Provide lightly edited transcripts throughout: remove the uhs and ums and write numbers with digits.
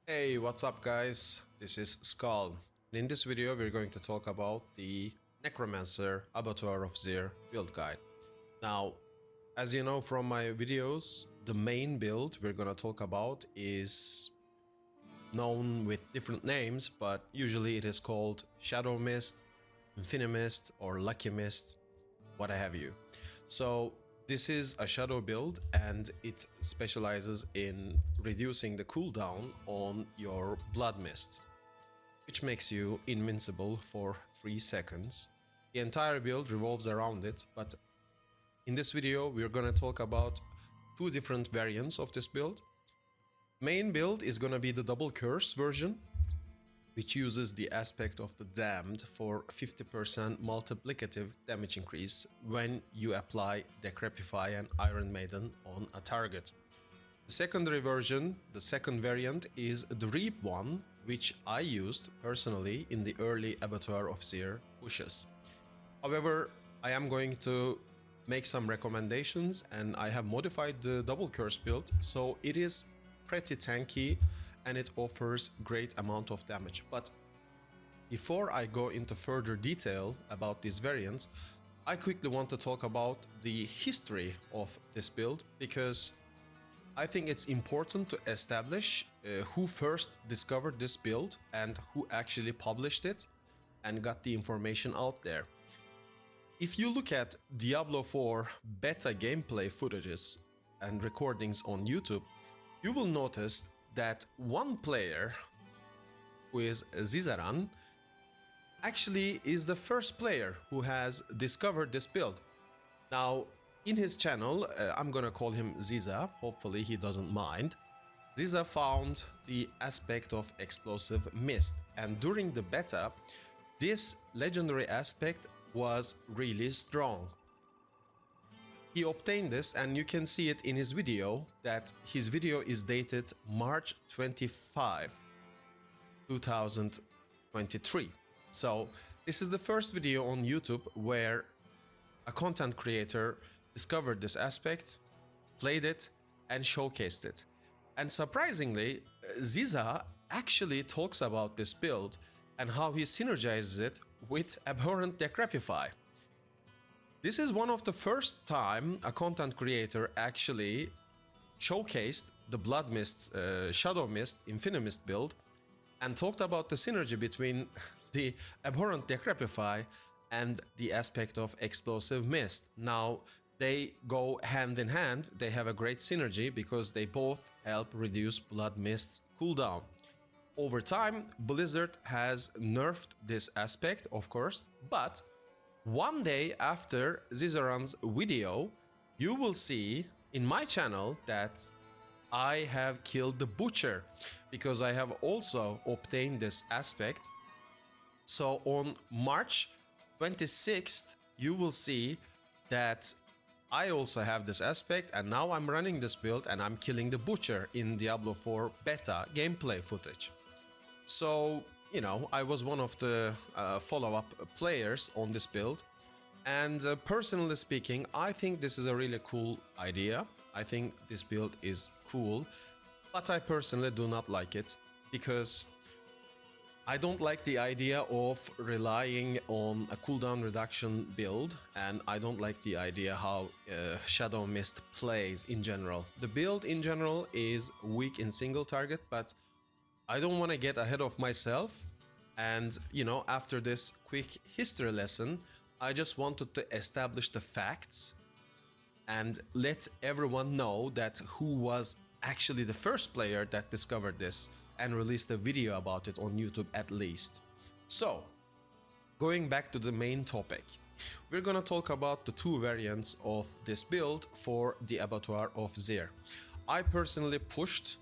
Hey, what's up guys? This is SKULM. In this video we're going to talk about the Necromancer Abattoir of Zir build guide. Now, as you know from my videos, the main build we're going to talk about is known with different names, but usually it is called Shadowmist, Infinimist or Luckymist, what have you. So this is a shadow build and it specializes in reducing the cooldown on your Blood Mist, which makes you invincible for 3 seconds. The entire build revolves around it, but in this video we're going to talk about 2 different variants of this build. Main build is going to be the double curse version, which uses the aspect of the damned for 50% multiplicative damage increase when you apply Decrepify and Iron Maiden on a target. The secondary version, the second variant, is the Reap one, which I used personally in the early Abattoir of Zir pushes. However, I am going to make some recommendations and I have modified the double curse build, so it is pretty tanky and it offers great amount of damage. But before I go into further detail about these variants, I quickly want to talk about the history of this build, because I think it's important to establish who first discovered this build and who actually published it and got the information out there. If you look at Diablo 4 beta gameplay footages and recordings on YouTube, you will notice that one player, who is Zizaran, actually is the first player who has discovered this build. Now, in his channel, I'm gonna call him Ziza, hopefully he doesn't mind. Ziza found the aspect of Explosive Mist, and during the beta, this legendary aspect was really strong. He obtained this, and you can see it in his video, that his video is dated March 25, 2023. So this is the first video on YouTube where a content creator discovered this aspect, played it, and showcased it. And surprisingly, Ziza actually talks about this build and how he synergizes it with Abhorrent Decrepify. This is one of the first time a content creator actually showcased the Blood Mist, Shadowmist, Infinimist build and talked about the synergy between the Abhorrent Decrepify and the aspect of Explosive Mist. Now, they go hand in hand, they have a great synergy because they both help reduce Blood Mist's cooldown. Over time, Blizzard has nerfed this aspect, of course, but one day after Zizaran's video, you will see in my channel that I have killed the Butcher, because I have also obtained this aspect. So on March 26th, you will see that I also have this aspect, and now I'm running this build and I'm killing the Butcher in Diablo 4 beta gameplay footage. So, you know, I was one of the follow-up players on this build, and personally speaking, I think this is a really cool idea. I think this build is cool, but I personally do not like it, because I don't like the idea of relying on a cooldown reduction build, and I don't like the idea how Shadowmist plays in general. The build in general is weak in single target, but I don't want to get ahead of myself, and you know, after this quick history lesson, I just wanted to establish the facts and let everyone know that who was actually the first player that discovered this and released a video about it on YouTube at least. So, going back to the main topic, we're gonna talk about the 2 variants of this build for the Abattoir of Zir. I personally pushed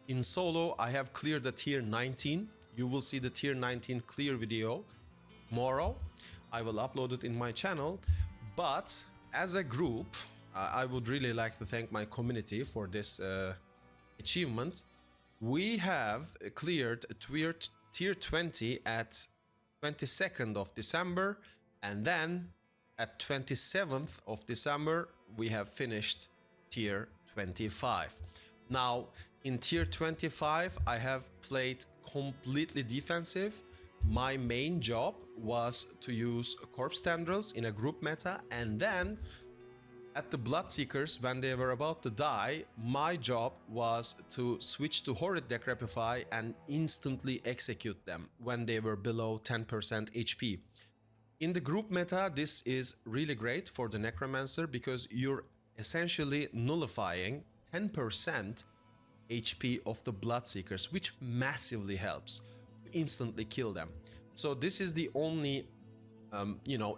in solo. I have cleared the tier 19. You will see the tier 19 clear video tomorrow. I will upload it in my channel. But as a group, I would really like to thank my community for this achievement. We have cleared tier 20 at 22nd of December, and then at 27th of December we have finished tier 25. Now, In tier 25, I have played completely defensive. My main job was to use corpse tendrils in a group meta, and then at the Bloodseekers, when they were about to die, my job was to switch to Horrid Decrepify and instantly execute them when they were below 10% HP. In the group meta, this is really great for the Necromancer because you're essentially nullifying 10% HP of the Bloodseekers, which massively helps to instantly kill them. So this is the only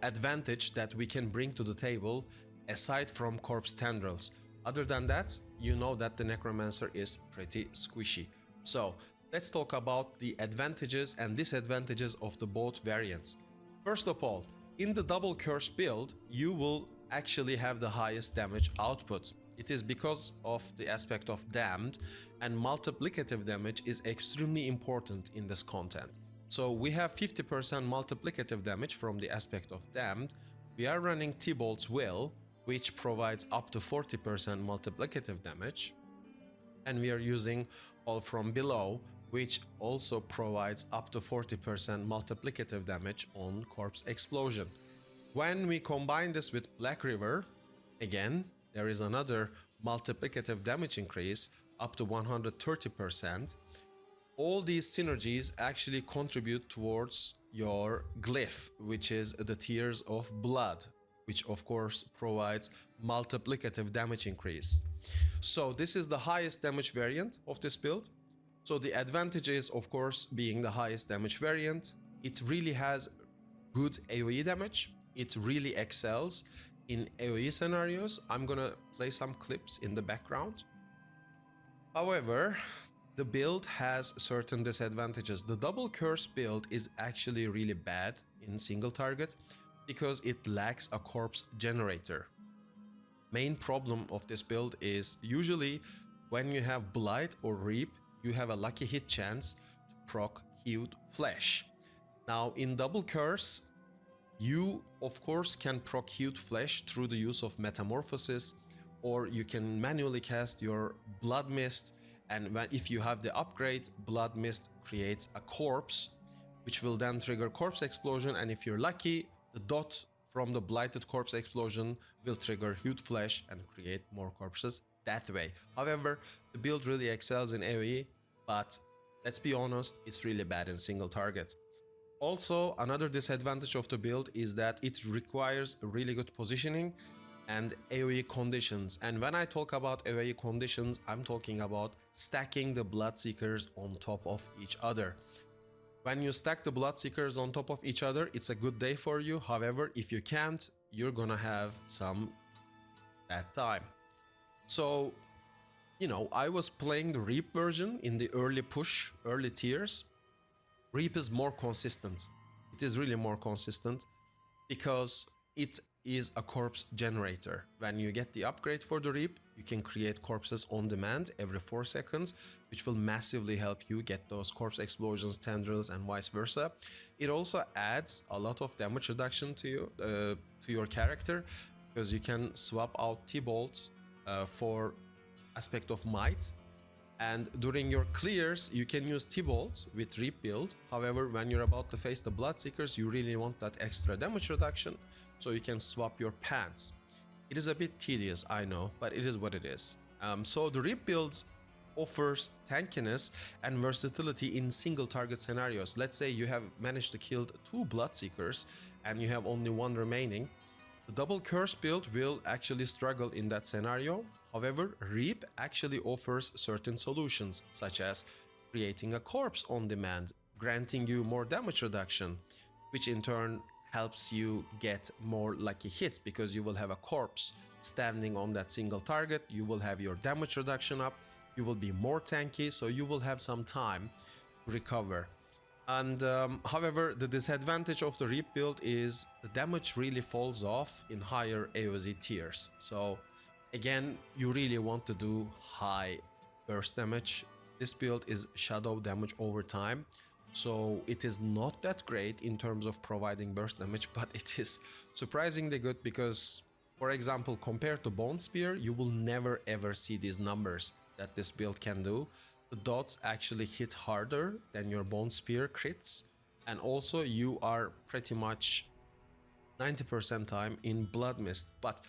advantage that we can bring to the table aside from corpse tendrils. Other than that, you know that the Necromancer is pretty squishy. So let's talk about the advantages and disadvantages of the both variants. First of all, in the double curse build, you will actually have the highest damage output. It is because of the aspect of damned, and multiplicative damage is extremely important in this content. So we have 50% multiplicative damage from the aspect of damned. We are running Tibolt's Will, which provides up to 40% multiplicative damage, and we are using All From Below, which also provides up to 40% multiplicative damage on Corpse Explosion. When we combine this with Black River, again, there is another multiplicative damage increase up to 130%. All these synergies actually contribute towards your glyph, which is the Tears of Blood, which of course provides multiplicative damage increase. So this is the highest damage variant of this build. So the advantage is, of course, being the highest damage variant. It really has good AoE damage. It really excels in AoE scenarios. I'm gonna play some clips in the background. However, the build has certain disadvantages. The double curse build is actually really bad in single target because it lacks a corpse generator. Main problem of this build is usually when you have Blight or Reap, you have a lucky hit chance to proc Hued Flesh. Now in double curse, you of course can proc Hued Flesh through the use of Metamorphosis, or you can manually cast your Blood Mist, and if you have the upgrade, Blood Mist creates a corpse, which will then trigger Corpse Explosion, and if you're lucky, the dot from the Blighted Corpse Explosion will trigger Hued Flesh and create more corpses that way. However, the build really excels in AoE, but let's be honest, it's really bad in single target. Also, another disadvantage of the build is that it requires really good positioning and AoE conditions. And when I talk about AoE conditions, I'm talking about stacking the Bloodseekers on top of each other. When you stack the Bloodseekers on top of each other, it's a good day for you. However, if you can't, you're gonna have some bad time. So, I was playing the Reap version in the early push, early tiers. Reap is more consistent. It is really more consistent because it is a corpse generator. When you get the upgrade for the Reap, you can create corpses on demand every 4 seconds, which will massively help you get those corpse explosions, tendrils, and vice versa. It also adds a lot of damage reduction to your character, because you can swap out T-Bolt for aspect of might, and during your clears you can use T-Bolt with Reap build. However, when you're about to face the Bloodseekers, you really want that extra damage reduction, so you can swap your pants. It is a bit tedious, I know, but it is what it is. So the Reap build offers tankiness and versatility in single target scenarios. Let's say you have managed to kill 2 Bloodseekers and you have only 1 remaining. The double curse build will actually struggle in that scenario. However, Reap actually offers certain solutions, such as creating a corpse on demand, granting you more damage reduction, which in turn helps you get more lucky hits because you will have a corpse standing on that single target. You will have your damage reduction up, you will be more tanky, so you will have some time to recover. And however, the disadvantage of the Reap build is the damage really falls off in higher AOZ tiers. So again, you really want to do high burst damage. This build is shadow damage over time, so it is not that great in terms of providing burst damage, but it is surprisingly good because, for example, compared to Bone Spear, you will never ever see these numbers. that this build can do. The dots actually hit harder than your Bone Spear crits, and also you are pretty much 90% time in Blood Mist. But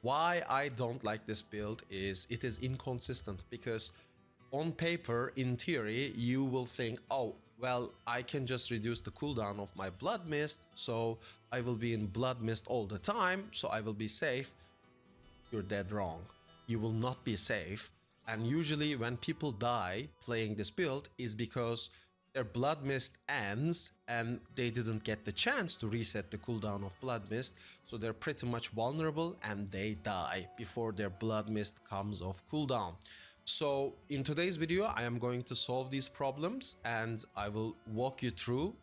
why I don't like this build is it is inconsistent, because on paper, in theory, you will think, oh, well, I can just reduce the cooldown of my Blood Mist, so I will be in Blood Mist all the time, so I will be safe. You're dead wrong. You will not be safe. And usually when people die playing this build is because their Blood Mist ends and they didn't get the chance to reset the cooldown of Blood Mist, so they're pretty much vulnerable and they die before their Blood Mist comes off cooldown. So in today's video I am going to solve these problems, and I will walk you through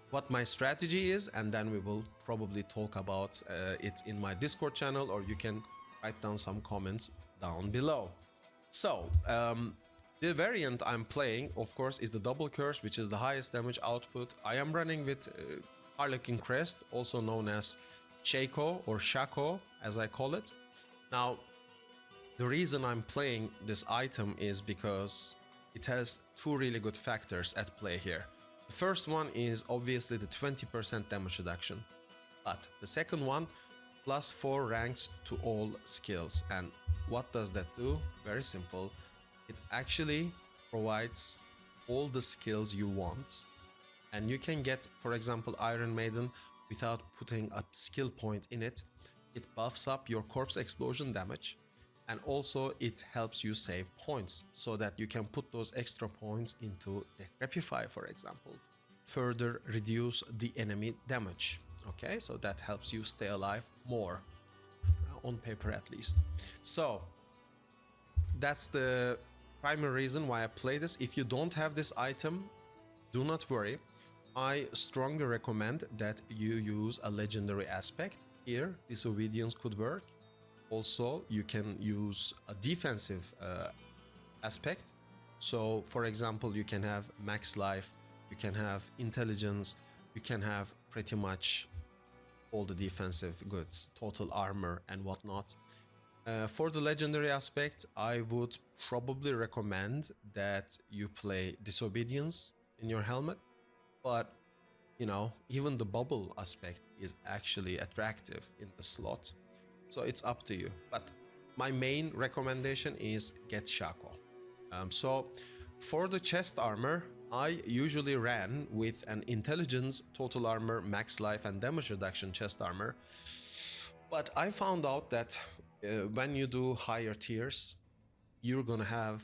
what my strategy is, and then we will probably talk about it in my Discord channel, or you can write down some comments down below. So the variant I'm playing, of course, is the double curse, which is the highest damage output. I am running with Harlequin Crest, also known as Shaco or Shaco as I call it. Now the reason I'm playing this item is because it has two really good factors at play here. The first one is obviously the 20% damage reduction, but the second one, +4 ranks to all skills. And what does that do? Very simple. It actually provides all the skills you want, and you can get, for example, Iron Maiden without putting a skill point in it. It buffs up your corpse explosion damage, and also it helps you save points so that you can put those extra points into Decrepify, for example. Further reduce the enemy damage. Okay, so that helps you stay alive more, on paper at least. So that's the primary reason why I play this. If you don't have this item, do not worry. I strongly recommend that you use a legendary aspect. Here, Disobedience could work. Also, you can use a defensive aspect. So, for example, you can have max life, you can have intelligence, you can have pretty much all the defensive goods, total armor and whatnot. For the legendary aspect, I would probably recommend that you play Disobedience in your helmet, but you know, even the bubble aspect is actually attractive in the slot. So it's up to you, but my main recommendation is get Shaco. So for the chest armor, I usually ran with an intelligence, total armor, max life and damage reduction chest armor, but I found out that when you do higher tiers, you're gonna have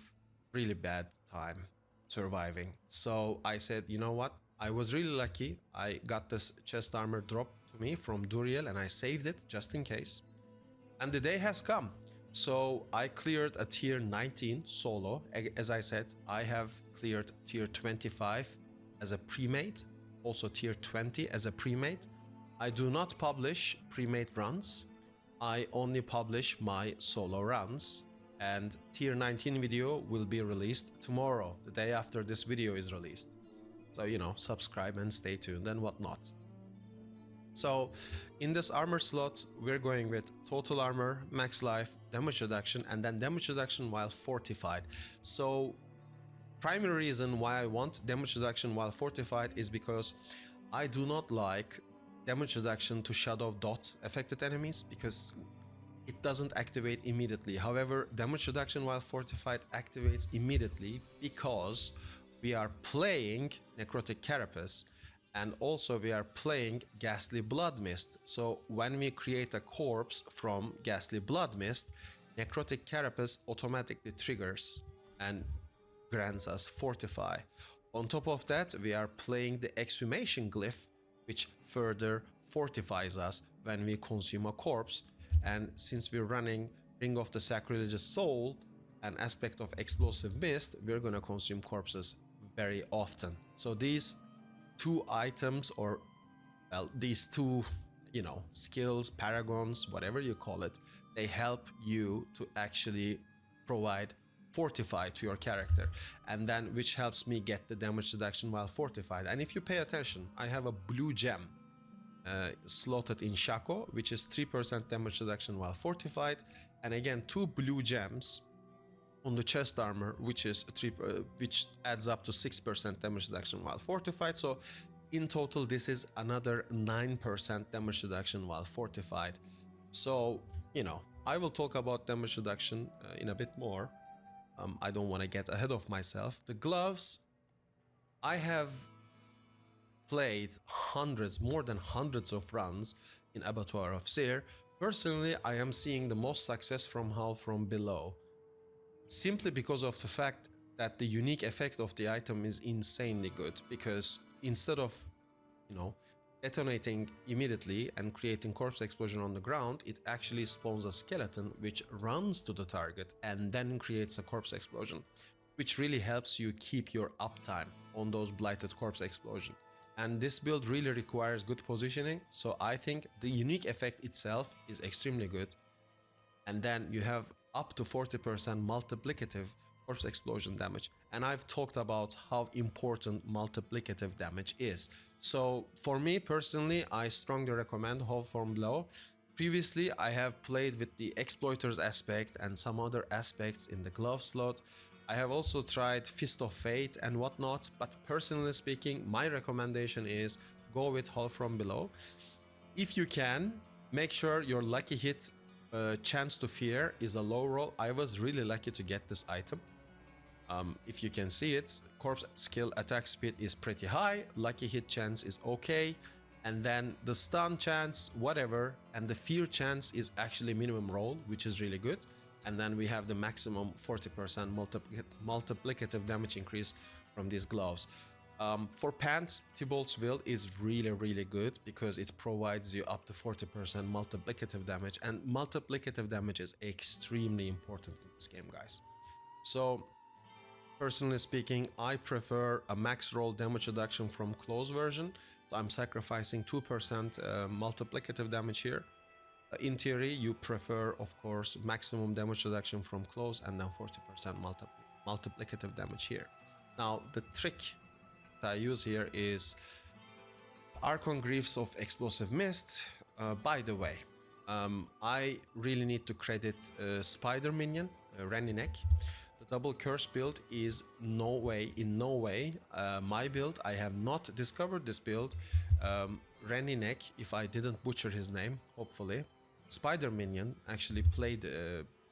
really bad time surviving. So I said, you know what, I was really lucky. I got this chest armor dropped to me from Duriel and I saved it just in case. And the day has come. So I cleared a tier 19 solo. As I said, I have cleared tier 25 as a pre-mate, also tier 20 as a pre-mate. I do not publish pre-mate runs. I only publish my solo runs, and tier 19 video will be released tomorrow, the day after this video is released. So, you know, subscribe and stay tuned and whatnot. So in this armor slot, we're going with total armor, max life, damage reduction, and then damage reduction while fortified. So primary reason why I want damage reduction while fortified is because I do not like damage reduction to shadow dot affected enemies, because it doesn't activate immediately. However, damage reduction while fortified activates immediately because we are playing Necrotic Carapace, and also we are playing Ghastly Blood Mist. So when we create a corpse from Ghastly Blood Mist, Necrotic Carapace automatically triggers and grants us Fortify. On top of that, we are playing the Exhumation Glyph, which further fortifies us when we consume a corpse. And since we're running Ring of the Sacrilegious Soul, an aspect of Explosive Mist, we're gonna consume corpses very often. So these two items, or well, these two, you know, skills, paragons, whatever you call it, they help you to actually provide fortify to your character, and then which helps me get the damage reduction while fortified. And if you pay attention, I have a blue gem slotted in Shaco, which is 3% damage reduction while fortified, and again 2 blue gems on the chest armor, which is which adds up to 6% damage reduction while fortified. So in total, this is another 9% damage reduction while fortified. So, you know, I will talk about damage reduction in a bit more. I don't want to get ahead of myself. The gloves, I have played more than hundreds of runs in Abattoir of Zir. Personally, I am seeing the most success from Hull from below, simply because of the fact that the unique effect of the item is insanely good, because instead of, you know, detonating immediately and creating corpse explosion on the ground, it actually spawns a skeleton which runs to the target and then creates a corpse explosion, which really helps you keep your uptime on those blighted corpse explosion. And this build really requires good positioning, so I think the unique effect itself is extremely good. And then you have up to 40% multiplicative corpse explosion damage, and I've talked about how important multiplicative damage is. So for me personally, I strongly recommend Hold from Below. Previously, I have played with the Exploiters aspect and some other aspects in the glove slot. I have also tried Fist of Fate and whatnot, but personally speaking, my recommendation is go with Hold from Below. If you can, make sure your lucky hit chance to fear is a low roll. I was really lucky to get this item. If you can see it, corpse skill attack speed is pretty high, lucky hit chance is okay, and then the stun chance, whatever, and the fear chance is actually minimum roll, which is really good. And then we have the maximum 40% multiplicative damage increase from these gloves. For pants, Thibault's build is really good because it provides you up to 40% multiplicative damage, and multiplicative damage is extremely important in this game, guys. So personally speaking, I prefer a max roll damage reduction from close version. So I'm sacrificing 2% multiplicative damage here. In theory, you prefer, of course, maximum damage reduction from close and then 40% multiplicative damage here. Now, the trick that I use here is Archon Greaves of Explosive Mist. By the way, I really need to credit Spider Minion, Rennie Neck. The double curse build is in no way my build. I have not discovered this build. Rennie Neck, if I didn't butcher his name, hopefully. Spider Minion actually played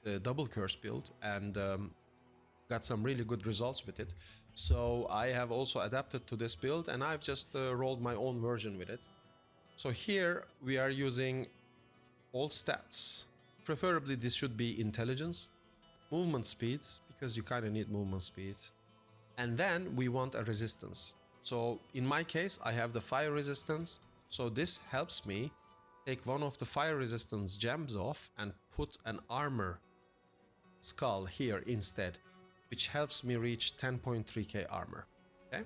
the double curse build and got some really good results with it. So I have also adapted to this build and I've just rolled my own version with it. So here we are using all stats. Preferably this should be intelligence, movement speed, because you kind of need movement speed. And then we want a resistance. So in my case, I have the fire resistance. So this helps me take one of the fire resistance gems off and put an armor skull here instead, which helps me reach 10.3k armor. Okay,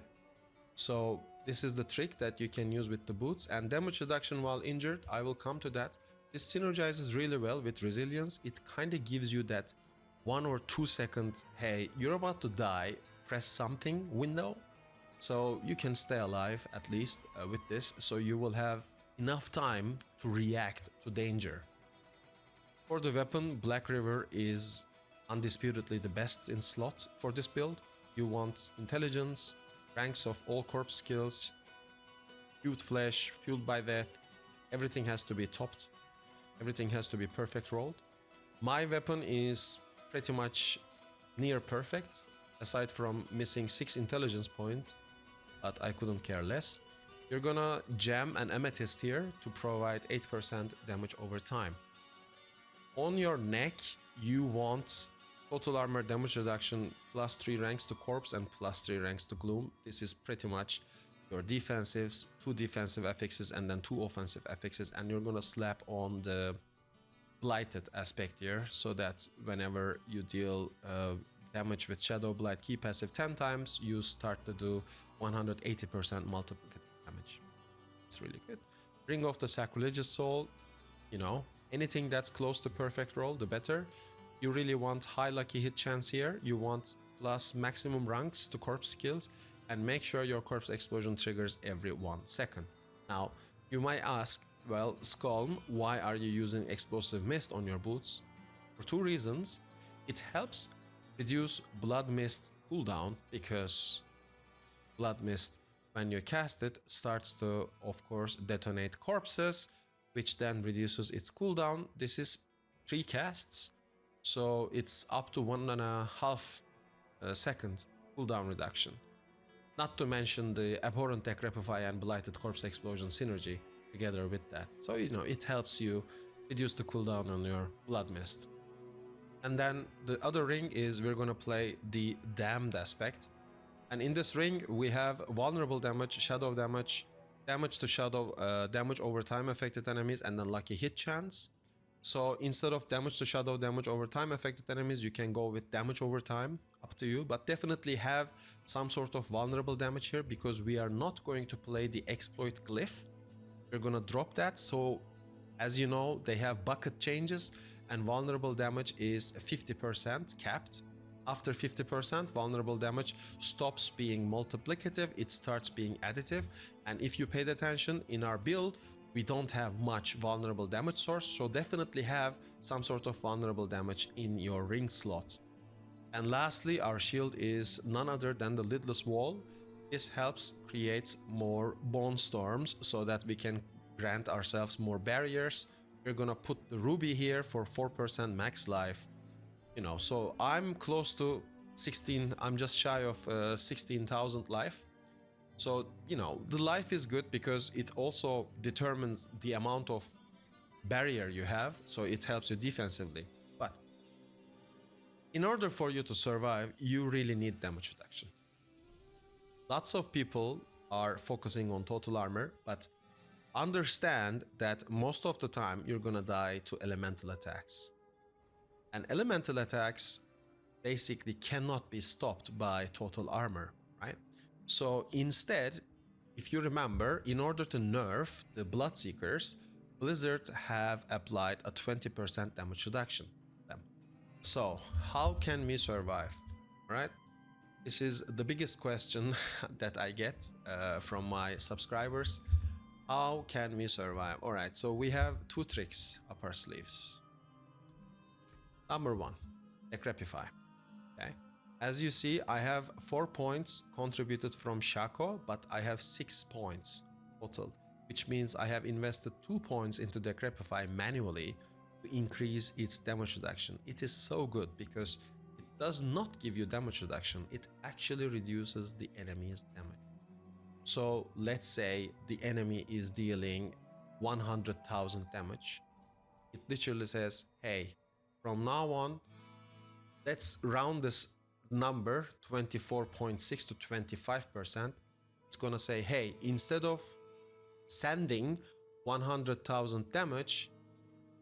so this is the trick that you can use with the boots. And damage reduction while injured, I will come to that. This synergizes really well with resilience. It kind of gives you that 1 or 2 second, hey, you're about to die, press something window, so you can stay alive at least with this, so you will have enough time to react to danger. For the weapon, Black River is undisputedly the best in slot for this build. You want intelligence, ranks of all corpse skills, hued flesh, fueled by death. Everything has to be topped. Everything has to be perfect rolled. My weapon is pretty much near perfect, aside from missing 6 intelligence points, but I couldn't care less. You're gonna jam an amethyst here to provide 8% damage over time. On your neck, you want total armor damage reduction plus 3 ranks to corpse and plus 3 ranks to gloom. This is pretty much your defensives, 2 defensive affixes and then 2 offensive affixes, and you're gonna slap on the blighted aspect here, so that whenever you deal damage with Shadow Blight key passive 10 times, you start to do 180% multiplicative damage. It's really good. Ring of the Sacrilegious Soul, you know, anything that's close to perfect roll, the better. You really want high lucky hit chance here. You want plus maximum ranks to corpse skills, and make sure your corpse explosion triggers every 1 second. Now, you might ask, well, SKULM, why are you using Explosive Mist on your boots? for two reasons. It helps reduce Blood Mist cooldown, because Blood Mist, when you cast it, starts to, of course, detonate corpses, which then reduces its cooldown. This is 3 casts, so it's up to 1.5 second cooldown reduction. Not to mention the abhorrent Decrepify and blighted corpse explosion synergy together with that. So, you know, it helps you reduce the cooldown on your Blood Mist. And then the other ring is we're gonna play the Damned aspect. And in this ring, we have vulnerable damage, shadow damage, damage to shadow, damage over time affected enemies, and then lucky hit chance. So instead of damage to shadow, damage over time affected enemies, you can go with damage over time, up to you. But definitely have some sort of vulnerable damage here, because we are not going to play the exploit glyph. We're gonna drop that. So as you know, they have bucket changes, and vulnerable damage is 50% capped. After 50%, vulnerable damage stops being multiplicative, it starts being additive. And if you paid attention, in our build, we don't have much vulnerable damage source, so definitely have some sort of vulnerable damage in your ring slot. And lastly, our shield is none other than the Lidless Wall. This helps create more bone storms so that we can grant ourselves more barriers. We're gonna put the ruby here for 4% max life. You know, so I'm close to 16, I'm just shy of 16,000 life. So, you know, the life is good because it also determines the amount of barrier you have, so it helps you defensively. But in order for you to survive, you really need damage reduction. Lots of people are focusing on total armor, but understand that most of the time you're gonna die to elemental attacks. And elemental attacks basically cannot be stopped by total armor, right? So instead, if you remember, in order to nerf the Bloodseekers, Blizzard have applied a 20% damage reduction to them. So how can we survive, right? This is the biggest question that I get from my subscribers. How can we survive? All right, so we have 2 tricks up our sleeves. Number 1, Decrepify. Okay. As you see, I have 4 points contributed from Shaco, but I have 6 points total, which means I have invested 2 points into Decrepify manually to increase its damage reduction. It is so good because it does not give you damage reduction, it actually reduces the enemy's damage. So let's say the enemy is dealing 100,000 damage. It literally says, hey, from now on, let's round this number 24.6 to 25%. It's gonna say, hey, instead of sending 100,000 damage,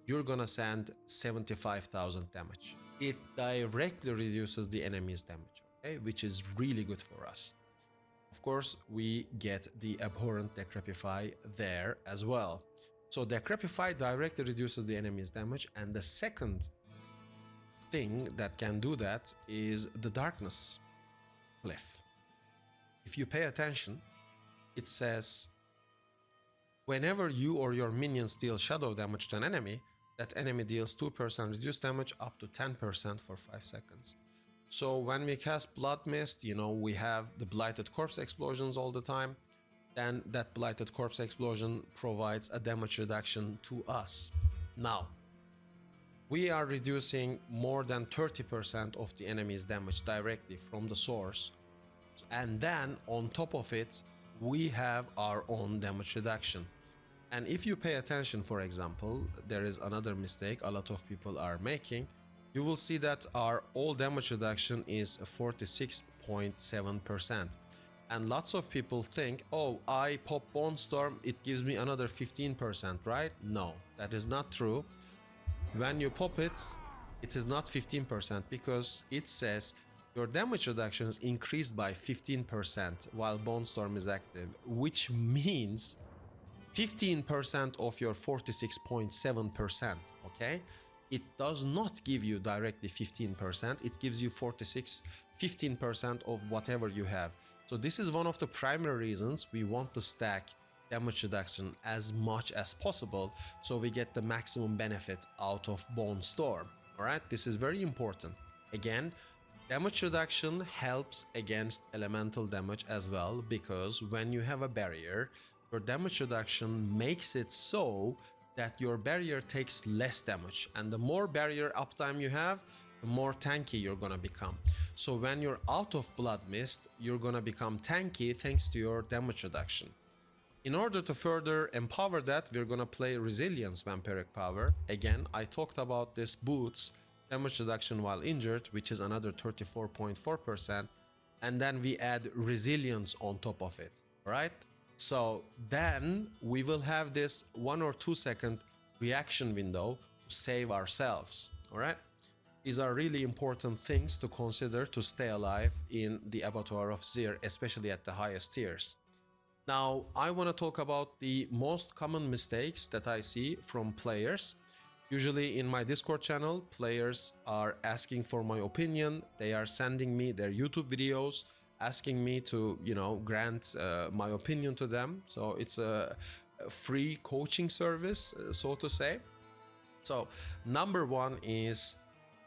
you're gonna send 75,000 damage. It directly reduces the enemy's damage, okay, which is really good for us. Of course, we get the abhorrent Decrepify there as well. So Decrepify directly reduces the enemy's damage, and the second thing that can do that is the darkness glyph. If you pay attention, it says whenever you or your minions deal shadow damage to an enemy, that enemy deals 2% reduced damage up to 10% for 5 seconds. So when we cast Blood Mist, you know, we have the blighted corpse explosions all the time. Then that blighted corpse explosion provides a damage reduction to us. Now, we are reducing more than 30% of the enemy's damage directly from the source. And then on top of it, we have our own damage reduction. And if you pay attention, for example, there is another mistake a lot of people are making. You will see that our all damage reduction is 46.7%. And lots of people think, oh, I pop Bone Storm, it gives me another 15%, right? No, that is not true. When you pop it, it is not 15% because it says your damage reduction is increased by 15% while Bone Storm is active, which means 15% of your 46.7%, okay? It does not give you directly 15%, it gives you 15% of whatever you have. So this is one of the primary reasons we want to stack damage reduction as much as possible so we get the maximum benefit out of Bone Storm. All right, this is very important. Again, damage reduction helps against elemental damage as well, because when you have a barrier, your damage reduction makes it so that your barrier takes less damage, and the more barrier uptime you have, the more tanky you're gonna become. So when you're out of Blood Mist, you're gonna become tanky thanks to your damage reduction. In order to further empower that, we're gonna play Resilience Vampiric Power. Again, I talked about this boots damage reduction while injured, which is another 34.4%, and then we add Resilience on top of it, right? So then we will have this 1 or 2 second reaction window to save ourselves, all right? These are really important things to consider to stay alive in the Abattoir of Zir, especially at the highest tiers. Now, I want to talk about the most common mistakes that I see from players. Usually in my Discord channel, players are asking for my opinion. They are sending me their YouTube videos, asking me to, grant my opinion to them. So it's a free coaching service, so to say. So number one is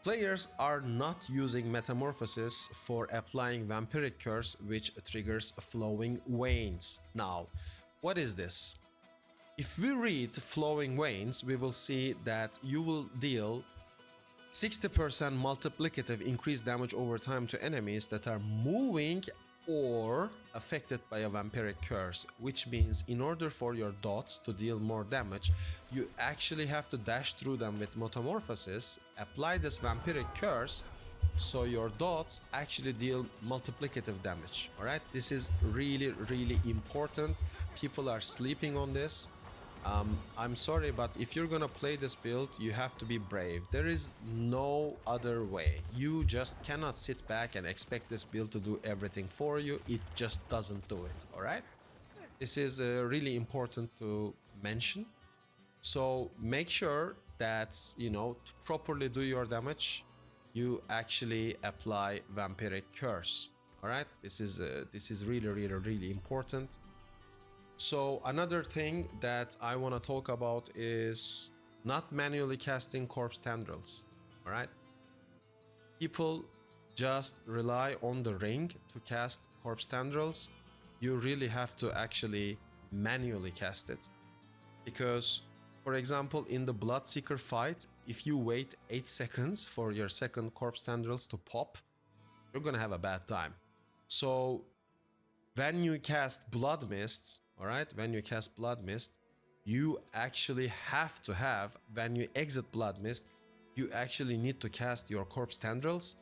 players are not using Metamorphosis for applying Vampiric Curse, which triggers Flowing Veins. Now, what is this? If we read Flowing Veins, we will see that you will deal 60% multiplicative increased damage over time to enemies that are moving or affected by a Vampiric Curse, which means in order for your dots to deal more damage, you actually have to dash through them with Metamorphosis, apply this Vampiric Curse, so your dots actually deal multiplicative damage. All right, this is really, really important. People are sleeping on this. I'm sorry, but if you're gonna play this build, you have to be brave. There is no other way. You just cannot sit back and expect this build to do everything for you. It just doesn't do it, all right? This is really important to mention. So make sure that, to properly do your damage, you actually apply Vampiric Curse, all right? This is really, really, really important. So another thing that I want to talk about is not manually casting Corpse Tendrils, all right? People just rely on the ring to cast Corpse Tendrils. You really have to actually manually cast it. Because, for example, in the Bloodseeker fight, if you wait 8 seconds for your second Corpse Tendrils to pop, you're gonna have a bad time. So when you cast Blood Mist, all right, when you cast Blood Mist, you actually have to have, when you exit Blood Mist, you actually need to cast your Corpse Tendrils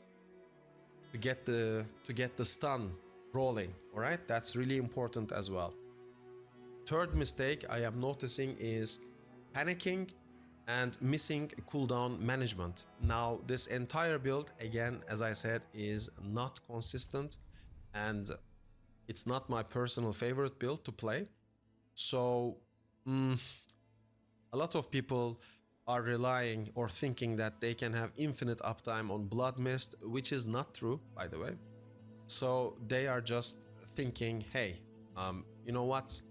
to get the stun rolling, all right? That's really important as well. Third mistake I am noticing is panicking and missing cooldown management. Now, this entire build, again, as I said, is not consistent, and it's not my personal favorite build to play. So a lot of people are relying or thinking that they can have infinite uptime on Blood Mist, which is not true, by the way. So they are just thinking, hey, you know what?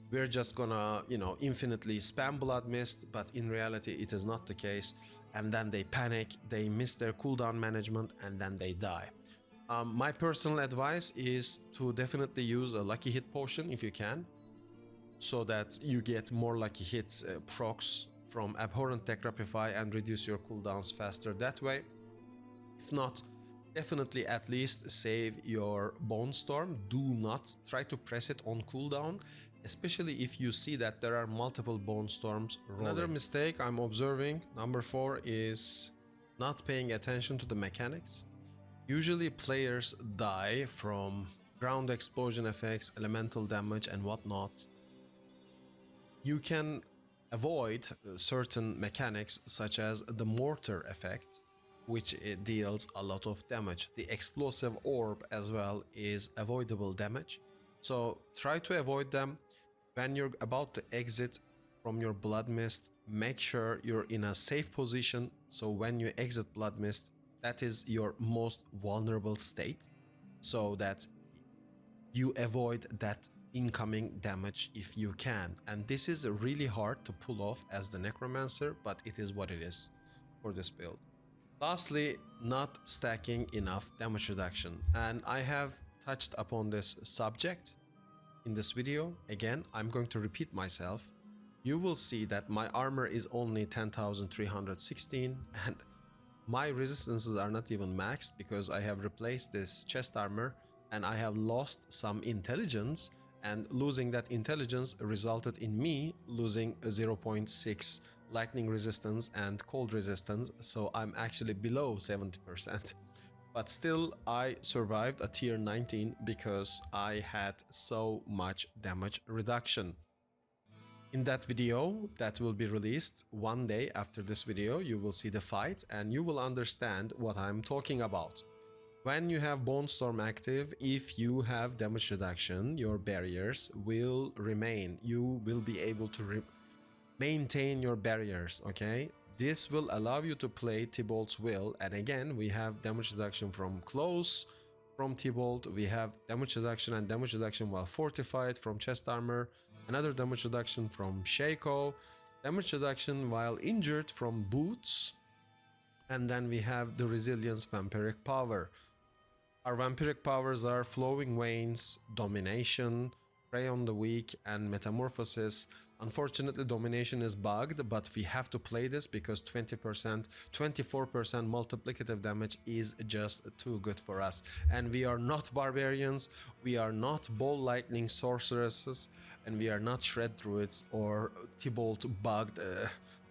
We're just gonna, infinitely spam Blood Mist, but in reality it is not the case. And then they panic, they miss their cooldown management, and then they die. My personal advice is to definitely use a lucky hit potion if you can, so that you get more lucky hits procs from Abhorrent Decrepify and reduce your cooldowns faster that way. If not, definitely at least save your Bone Storm. Do not try to press it on cooldown, especially if you see that there are multiple Bone Storms rolling. Another mistake I'm observing, number 4, is not paying attention to the mechanics. Usually players die from ground explosion effects, elemental damage and whatnot. You can avoid certain mechanics such as the mortar effect, which it deals a lot of damage. The explosive orb as well is avoidable damage. So try to avoid them. When you're about to exit from your Blood Mist, make sure you're in a safe position. So when you exit Blood Mist, that is your most vulnerable state, so that you avoid that incoming damage if you can. And this is really hard to pull off as the Necromancer, but it is what it is. for this build. Lastly, not stacking enough damage reduction, and I have touched upon this subject in this video. Again, I'm going to repeat myself. You will see that my armor is only 10,316 and my resistances are not even maxed because I have replaced this chest armor and I have lost some intelligence, and losing that intelligence resulted in me losing a 0.6 lightning resistance and cold resistance, so I'm actually below 70%. But still, I survived a tier 19 because I had so much damage reduction. In that video that will be released one day after this video, you will see the fight and you will understand what I'm talking about. When you have Bone Storm active, if you have damage reduction, your barriers will remain. You will be able to maintain your barriers, okay? This will allow you to play Tibolt's Will, and again, we have damage reduction from close, from Tibolt, we have damage reduction and damage reduction while fortified from chest armor, another damage reduction from Shaco, damage reduction while injured from boots, and then we have the resilience vampiric power. Our vampiric powers are Flowing Veins, Domination, Prey on the Weak, and Metamorphosis. Unfortunately, Domination is bugged, but we have to play this because 20%, 24% multiplicative damage is just too good for us. And we are not barbarians, we are not ball lightning sorceresses, and we are not shred druids or Tibolt bugged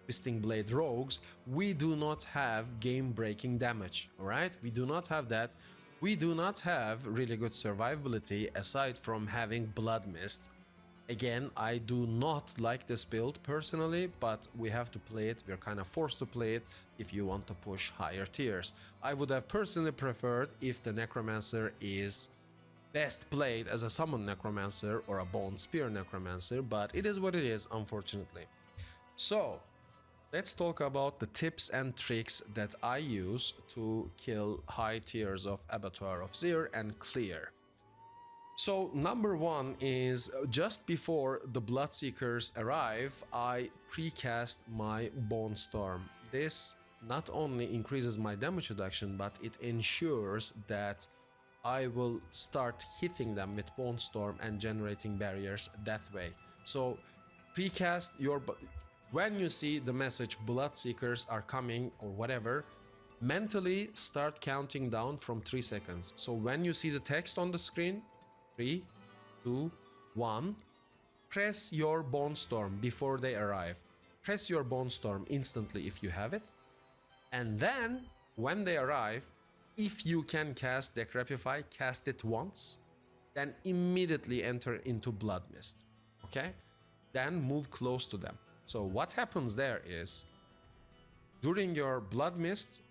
twisting blade rogues. We do not have game breaking damage, alright? We do not have that. We do not have really good survivability aside from having Blood Mist. Again, I do not like this build personally, but we have to play it. We're kind of forced to play it if you want to push higher tiers. I would have personally preferred if the Necromancer is best played as a Summon Necromancer or a Bone Spear Necromancer, but it is what it is, unfortunately. So, let's talk about the tips and tricks that I use to kill high tiers of Abattoir of Zir and clear. So number one is just before the Bloodseekers arrive, I precast my Bone Storm. This not only increases my damage reduction, but it ensures that I will start hitting them with Bone Storm and generating barriers that way. So precast your... When you see the message Bloodseekers are coming or whatever, mentally start counting down from 3 seconds. So when you see the text on the screen, 3, 2, 1, press your Bone Storm before they arrive. Press your Bone Storm instantly if you have it. And then, when they arrive, if you can cast Decrepify, cast it once. Then immediately enter into Blood Mist. Okay? Then move close to them. So what happens there is, during your Blood Mist,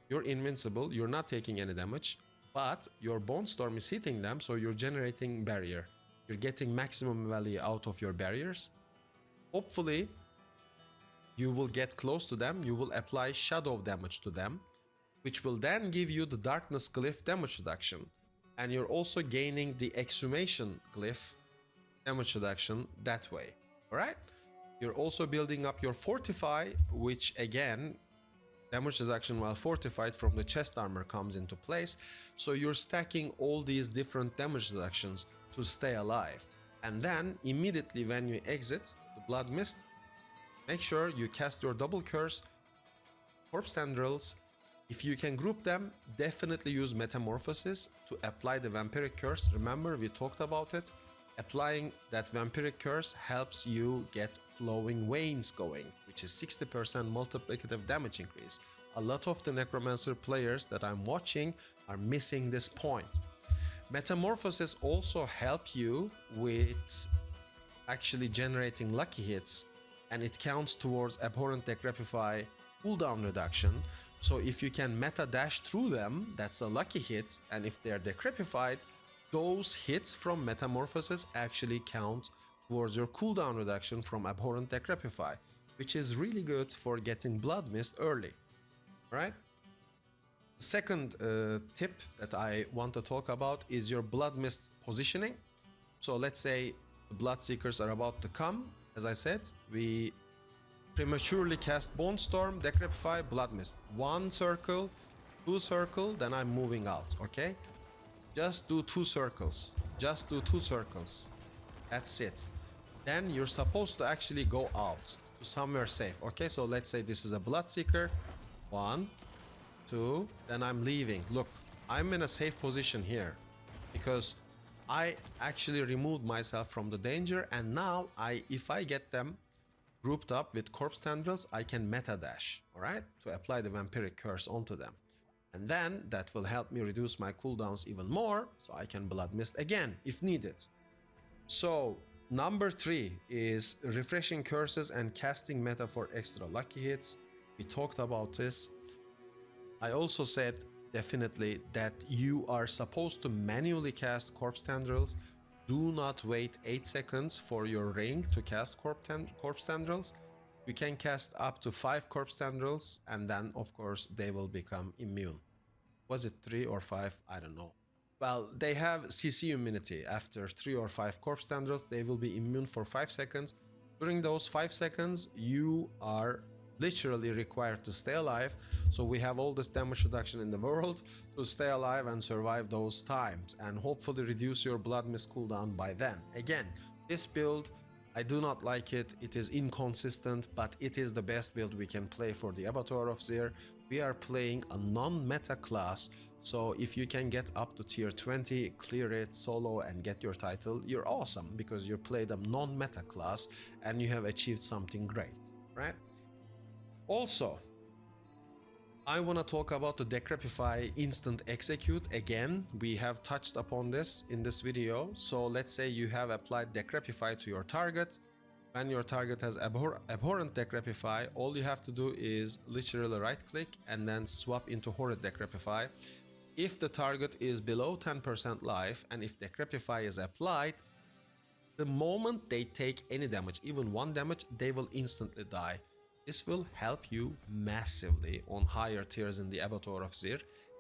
you're invincible, you're not taking any damage. But your Bone Storm is hitting them, so you're generating barrier. You're getting maximum value out of your barriers. Hopefully, you will get close to them, you will apply shadow damage to them, which will then give you the darkness glyph damage reduction. And you're also gaining the exhumation glyph damage reduction that way, alright? You're also building up your fortify, which again, damage reduction while fortified from the chest armor comes into place, so you're stacking all these different damage reductions to stay alive. And then immediately when you exit the Blood Mist, make sure you cast your double curse, corpse tendrils. If you can group them, definitely use Metamorphosis to apply the vampiric curse. Remember, we talked about it. Applying that vampiric curse helps you get Flowing Veins going, which is 60% multiplicative damage increase. A lot of the Necromancer players that I'm watching are missing this point. Metamorphosis also help you with actually generating lucky hits, and it counts towards Abhorrent Decrepify cooldown reduction. So if you can meta dash through them, that's a lucky hit, and if they're decrepified, those hits from Metamorphosis actually count towards your cooldown reduction from Abhorrent Decrepify, which is really good for getting Blood Mist early, right? The second tip that I want to talk about is your Blood Mist positioning. So let's say the Bloodseekers are about to come. As I said, we prematurely cast Bone Storm, Decrepify, Blood Mist. 1 circle, 2 circle, then I'm moving out, okay? Just do 2 circles. Just do 2 circles. That's it. Then you're supposed to actually go out to somewhere safe, okay? So let's say this is a Bloodseeker. 1, 2, then I'm leaving. Look, I'm in a safe position here because I actually removed myself from the danger, and now if I get them grouped up with corpse tendrils, I can meta dash, all right, to apply the vampiric curse onto them, and then that will help me reduce my cooldowns even more, so I can blood mist again if needed. So number 3 is refreshing curses and casting meta for extra lucky hits. We talked about this. I also said definitely that you are supposed to manually cast corpse tendrils. Do not wait 8 seconds for your ring to cast corpse tendrils. You can cast up to 5 corpse tendrils, and then of course they will become immune. Was it 3 or 5? I don't know. Well, they have CC immunity. After 3 or 5 corpse tendrils, they will be immune for 5 seconds. During those 5 seconds, you are literally required to stay alive, so we have all this damage reduction in the world to stay alive and survive those times, and hopefully reduce your blood mist cooldown by then. Again, this build, I do not like it. It is inconsistent, but it is the best build we can play for the Abattoir of Zir. We are playing a non-meta class, so if you can get up to tier 20, clear it solo and get your title, you're awesome, because you played a non-meta class and you have achieved something great, right? Also, I want to talk about the Decrepify instant execute. Again, we have touched upon this in this video. So let's say you have applied Decrepify to your target. When your target has abhorrent Decrepify, all you have to do is literally right click and then swap into horrid Decrepify. If the target is below 10% life and if Decrepify is applied, the moment they take any damage, even 1 damage, they will instantly die. This will help you massively on higher tiers in the Abattoir of Zir,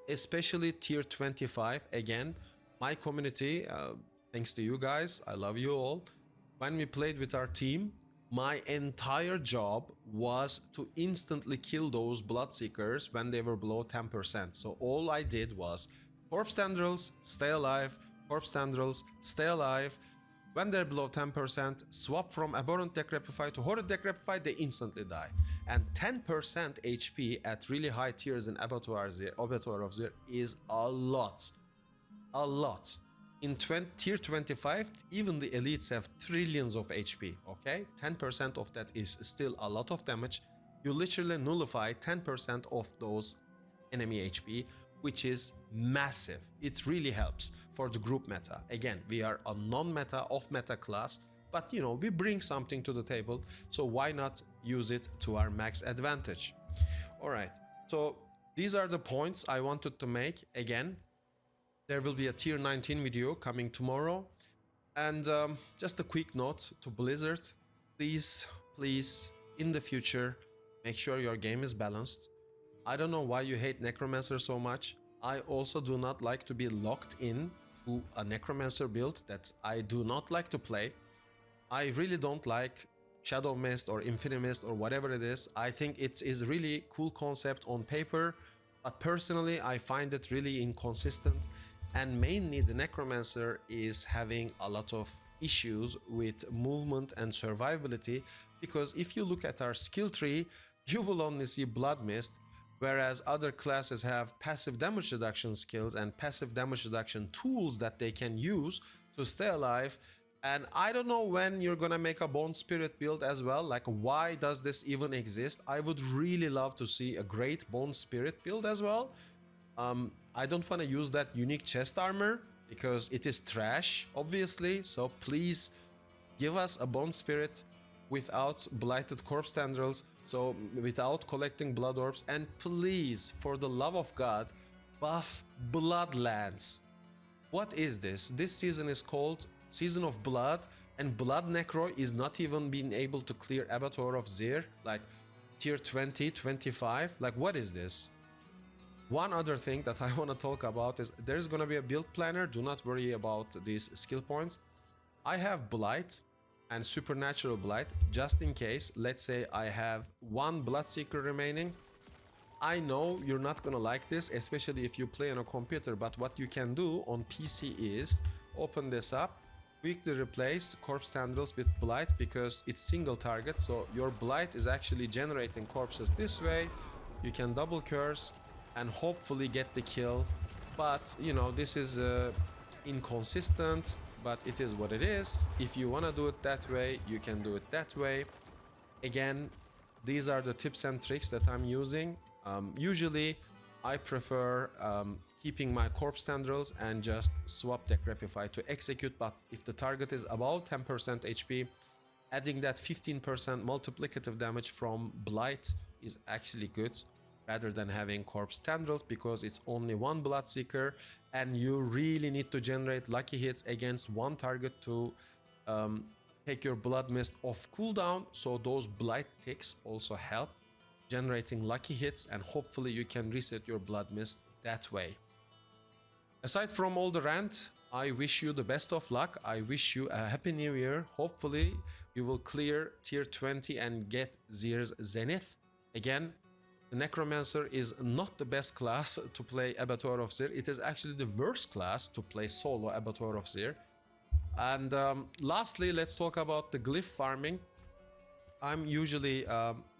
especially tier 25. Again, my community, thanks to you guys, I love you all. When we played with our team, my entire job was to instantly kill those Bloodseekers when they were below 10%. So all I did was corpse tendrils, stay alive, corpse tendrils, stay alive. When they're below 10%, swap from abhorrent Decrepify to horrid Decrepify, they instantly die. And 10% HP at really high tiers in Abattoir of Zir is a lot. A lot. In tier 25, even the elites have trillions of HP, okay? 10% of that is still a lot of damage. You literally nullify 10% of those enemy HP, which is massive. It really helps for the group meta. Again, we are a non-meta, off-meta class, but you know, we bring something to the table, so why not use it to our max advantage? All right, so these are the points I wanted to make. Again, there will be a tier 19 video coming tomorrow. And just a quick note to Blizzard, please, in the future, make sure your game is balanced. I don't know why you hate Necromancer so much. I also do not like to be locked in to a Necromancer build that I do not like to play. I really don't like Shadowmist or Infinimist or whatever it is. I think it is really cool concept on paper, but personally I find it really inconsistent. And mainly the Necromancer is having a lot of issues with movement and survivability, because if you look at our skill tree, you will only see Blood Mist, whereas other classes have passive damage reduction skills and passive damage reduction tools that they can use to stay alive. And I don't know when you're gonna make a Bone Spirit build as well. Like, why does this even exist? I would really love to see a great Bone Spirit build as well. I don't want to use that unique chest armor because it is trash, obviously. So please give us a Bone Spirit without blighted corpse tendrils, so without collecting blood orbs, and please, for the love of God, buff Bloodlands. What is this? This season is called Season of Blood, and Blood Necro is not even being able to clear Abattoir of Zir, like tier 20, 25. Like, what is this? One other thing that I want to talk about is there's going to be a build planner. Do not worry about these skill points. I have Blight and Supernatural Blight, just in case. Let's say I have one Bloodseeker remaining. I know you're not gonna like this, especially if you play on a computer, but what you can do on PC is open this up, quickly replace Corpse Tendrils with Blight because it's single target, so your Blight is actually generating corpses this way. You can double curse and hopefully get the kill, but you know, this is inconsistent, but it is what it is. If you want to do it that way, you can do it that way. Again, these are the tips and tricks that I'm using. Usually I prefer keeping my Corpse Tendrils and just swap Decrepify to execute, but if the target is about 10% HP, adding that 15% multiplicative damage from Blight is actually good, rather than having Corpse Tendrils, because it's only one Bloodseeker and you really need to generate lucky hits against one target to take your Blood Mist off cooldown. So those Blight ticks also help generating lucky hits, and hopefully you can reset your Blood Mist that way. Aside from all the rant, I wish you the best of luck. I wish you a happy new year. Hopefully you will clear tier 20 and get Zir's Zenith. Again, the Necromancer is not the best class to play Abattoir of Zir. It is actually the worst class to play solo Abattoir of Zir. And lastly, let's talk about the glyph farming. I'm usually,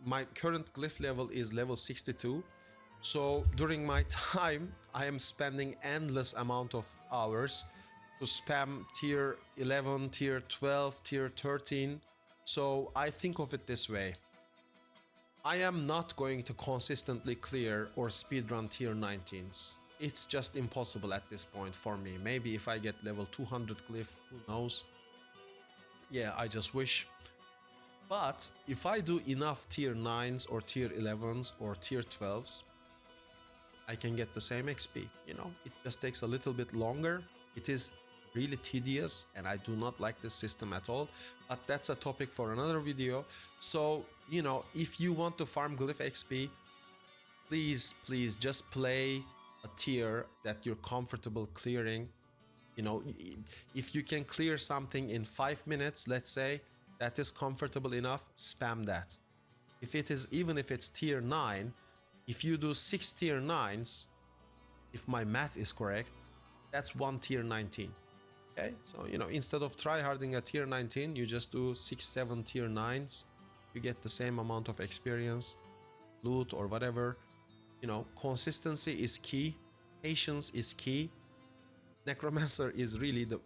my current glyph level is level 62. So during my time, I am spending endless amount of hours to spam tier 11, tier 12, tier 13. So I think of it this way. I am not going to consistently clear or speedrun tier 19s. It's just impossible at this point for me. Maybe if I get level 200 glyph, who knows? Yeah, I just wish. But if I do enough tier 9s or tier 11s or tier 12s, I can get the same XP, you know? It just takes a little bit longer. It is really tedious and I do not like this system at all, but that's a topic for another video. So, you know, if you want to farm glyph XP, please just play a tier that you're comfortable clearing. You know, if you can clear something in 5 minutes, let's say, that is comfortable enough, spam that. If it is, even if it's tier 9, if you do 6 tier 9s, if my math is correct, that's 1 tier 19. Okay, so you know, instead of tryharding a tier 19, you just do 6-7 tier 9s. You get the same amount of experience, loot or whatever. You know, consistency is key, patience is key. Necromancer is really the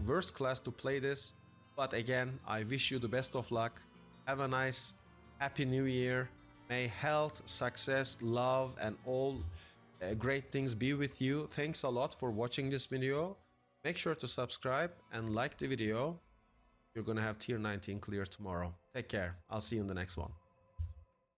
worst class to play this. But again, I wish you the best of luck. Have a nice, happy new year. May health, success, love, and all great things be with you. Thanks a lot for watching this video. Make sure to subscribe and like the video. You're gonna have tier 19 clear tomorrow. Take care. I'll see you in the next one.